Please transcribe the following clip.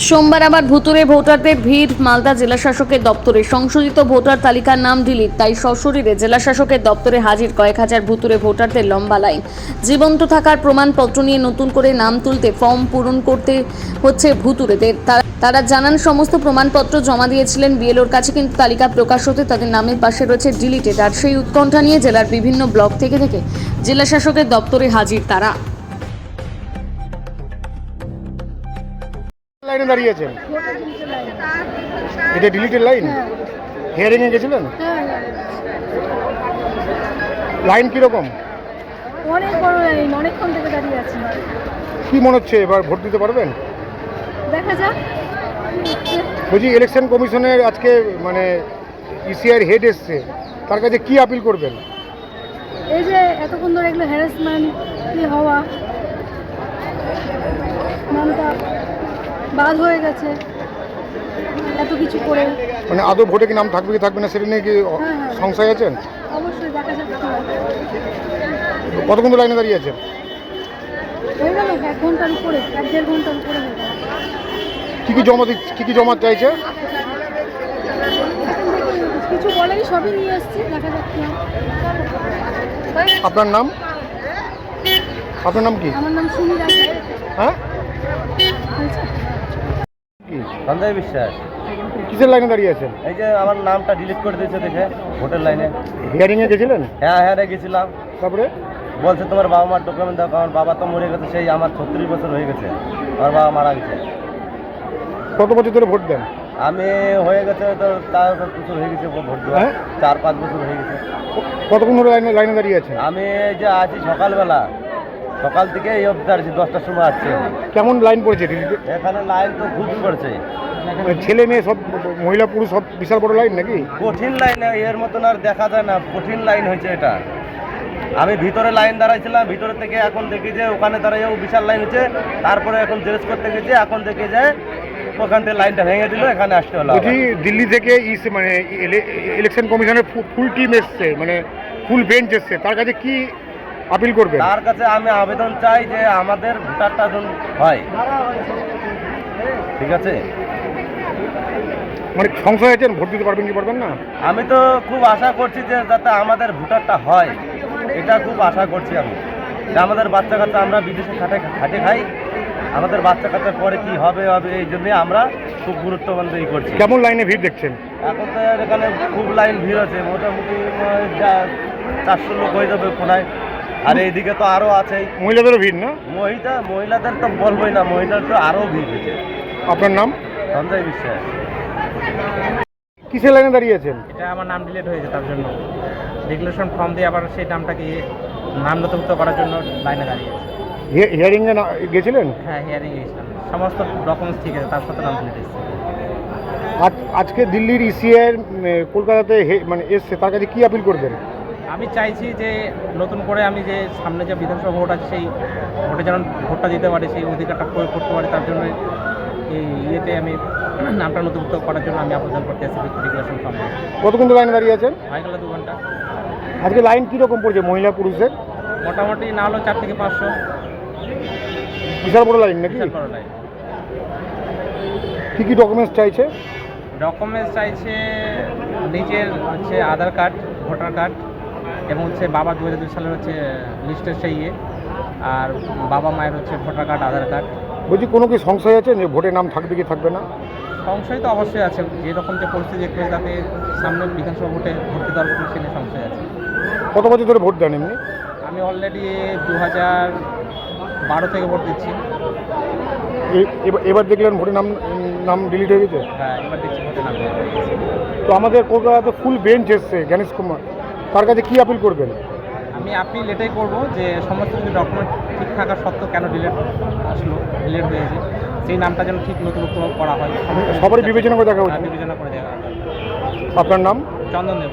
সোমবার আবার ভুতুড়ে ভোটারদের ভিড় মালদা জেলা শাসকের দপ্তরে। সংশোধিত ভোটার তালিকার নাম ডিলিট, তাই সশরীরে জেলা শাসকের দপ্তরে হাজির কয়েক হাজার ভুতুড়ে ভোটারদের লম্বা লাইন। জীবন্ত থাকার প্রমাণপত্র নিয়ে নতুন করে নাম তুলতে ফর্ম পূরণ করতে হচ্ছে ভুতুড়েদের। তারা জানান সমস্ত প্রমাণপত্র জমা দিয়েছিলেন বিএলওর কাছে, কিন্তু তালিকা প্রকাশ হতে তাদের নামের পাশে রয়েছে ডিলিটেড। আর সেই উৎকণ্ঠা নিয়ে জেলার বিভিন্ন ব্লক থেকে জেলা শাসকের দপ্তরে হাজির তারা। লাইনে দাঁড়িয়ে আছেন, এটা ডিলিটেড লাইন। হিয়ারিং এ গেছিলেন? লাইন কিরকম? অনেক বড় লাইন, অনেকক্ষণ থেকে দাঁড়িয়ে আছি। কি মনে হচ্ছে এবার ভোট দিতে পারবেন? দেখা যাক। বলছি ইলেকশন কমিশনের আজকে মানে ইসিআর হেড এসছে, তার কাছে কি আপিল করবেন? এই যে এতক্ষণ ধরে এগুলো হ্যারাসমেন্ট কি হওয়া, নামটা বাদ হয়ে গেছে এত কিছু করে, মানে আদৌ ভোটে কি নাম থাকবে কি থাকবে না সেটা নিয়ে কি সংশয় আছেন? অবশ্যই দেখা যাক। কতক্ষণ তো লাইনে দাঁড়িয়ে আছেন? হয়ে গেল 1 ঘন্টার উপরে, 1-1.5 ঘন্টার উপরে হয়ে গেল। কি কি জমা চাইছে? কিছু বলেনি, সবই নিয়ে এসেছি, দেখা যাক কি হয়। আপনার নাম? আপনার নাম কি? আমার নাম সুমি রায়। হ্যাঁ, কি সঞ্জয় বিশ্বাস। কিসের লাইনে দাঁড়িয়ে আছেন? এই যে আমার নামটা ডিলিট করে দিয়েছে দেখে ভোটের লাইনে। হিয়ারিং এ গেছিলেন? হ্যাঁ গেছিলাম। তারপরে বলছে তোমার বাবা মার ডকুমেন্ট দাও, আমার বাবা তো মরে গেছে, সেই আমার 36 বছর হয়ে গেছে, আমার বাবা মারা গেছে। কত বছর ধরে ভোট দেন? আমি হয়ে গেছে তো 4 বছর হয়ে গেছে ভোট দেওয়া। 4-5 বছর হয়ে গেছে। কতক্ষণ ধরে লাইনে দাঁড়িয়ে আছেন? আমি এই যে আছি সকালবেলা, সকাল থেকে এই অবধি আছি, 10টার সময় আসছে। কেমন লাইন পড়েছে? এখানে লাইন তো খুব পড়ছে, ছেলে মেয়ে সব, মহিলা পুরুষ সব, বিশাল বড় লাইন নাকি? কঠিন লাইন, এর মতন আর দেখা যায় না, কঠিন লাইন হয়েছে এটা। আমি ভিতরে লাইন দাঁড়াইছিলাম, ভিতরে থেকে এখন দেখি যে ওখানে দাঁড়াইও বিশাল লাইন হচ্ছে। তারপরে এখন জেরেস করতে গেছি, এখন দেখি যে ওখান থেকে লাইনটা ভেঙে দিল, এখানে আসতে হলো। দিল্লি থেকে মানে ইলেকশন কমিশনের ফুল টিম এসছে, মানে ফুল বেঞ্চ এসছে, তার কাছে কি আপিল করবে? তার কাছে আমি আবেদন চাই যে আমাদের ভোটারটা যেন হয়, ঠিক আছে? মানে সংশয় আছেন ভোট দিতে পারবেন কি পারবেন না? আমি তো খুব আশা করছি যে যাতে আমাদের ভোটারটা হয়, এটা খুব আশা করছি আমি, যে আমাদের বাচ্চা কাচ্চা, আমরা বিদেশে খাটে খাই, আমাদের বাচ্চা কাচ্চার পরে কি হবে এই জন্যে আমরা খুব গুরুত্বপূর্ণ করছি। কেমন লাইনে ভিড় দেখছেন? এখন তো এখানে খুব লাইন ভিড় আছে, মোটামুটি 400 লোক হয়ে যাবে কোনায়। আর এইদিকে তো আরও আছেই। মহিলাদেরও ভিড় না? মহিলাদের তো বলবোই না, মহিলাদের তো আরও ভিড় হয়েছে। আপনার নাম? সঞ্জয় বিশ্বাস। কিসের লাইনে দাঁড়িয়ে আছেন? এটা আমার নাম ডিলিট হয়েছে, তার জন্য ডিক্লারেশন ফর্ম দিয়ে আবার সেই নামটাকে নাম নথিভুক্ত করার জন্য লাইনে দাঁড়িয়ে আছে। হিয়ারিং এ গেছিলেন? হ্যাঁ, হিয়ারিং গিয়েছিলাম, সমস্ত ডকুমেন্টস ঠিক আছে, তার সাথে নাম ডিলিট এসেছে। আজকে দিল্লির ইসিআর কলকাতাতে মানে এসছে, তার কাছে কি আপিল করবেন? আমি চাইছি যে নতুন করে আমি যে সামনে যে বিধানসভা ভোট আছে, সেই ভোটে যেন ভোটটা দিতে পারি, সেই অধিকারটা প্রয়োগ করতে পারি, তার জন্য এই ইয়েতে আমি নামটা নথিভুক্ত করার জন্য আমি আবেদন করতে আসছি ডিক্লারেশন ফর্ম। কতক্ষণ লাইনে দাঁড়িয়ে আছেন? হয়ে গেল 2 ঘন্টা। আজকে লাইন কীরকম পড়ছে মহিলা পুরুষের? মোটামুটি না হলেও 4 থেকে 500। বিশাল বড় লাইন নাকি? বিশাল বড় লাইন। কী কী ডকুমেন্টস চাইছে? ডকুমেন্টস চাইছে নিজের হচ্ছে আধার কার্ড, ভোটার কার্ড, এবং হচ্ছে বাবা 2002 সালের হচ্ছে লিস্টের সেই ইয়ে, আর বাবা মায়ের হচ্ছে ভোটার কার্ড, আধার কার্ড। বলছি কোনো কি সংশয় আছে যে ভোটে নাম থাকবে কি থাকবে না? সংশয় তো অবশ্যই আছে, যেরকম যে পরিস্থিতি দেখতে যাতে সামনের বিধানসভা ভোটে ভোট দিতে পারবো সে নিয়ে সংশয় আছে। কত বছর ধরে ভোট দেন এমনি? আমি অলরেডি 2012 থেকে ভোট দিচ্ছি। এবার দেখলেন ভোটে নাম ডিলিট হয়ে গেছে? হ্যাঁ, এবার দেখছি ভোটে নাম delete হয়ে গেছে। তো আমাদের কলকাতাতে ফুল বেঞ্চ এসছে জ্ঞানেশ কুমার, তার কাছে কি আপিল করবেন? আমি আপিল এটাই করবো যে সমস্ত কিছু ডকুমেন্ট ঠিক থাকা সত্ত্বেও কেন ডিলিট হয়েছে, সেই নামটা যেন ঠিক নথিভুক্ত করা হয়, সবারই বিবেচনা করে দেখা উচিত। বিবেচনা করে দেখা। আপনার নাম? চন্দন দেব।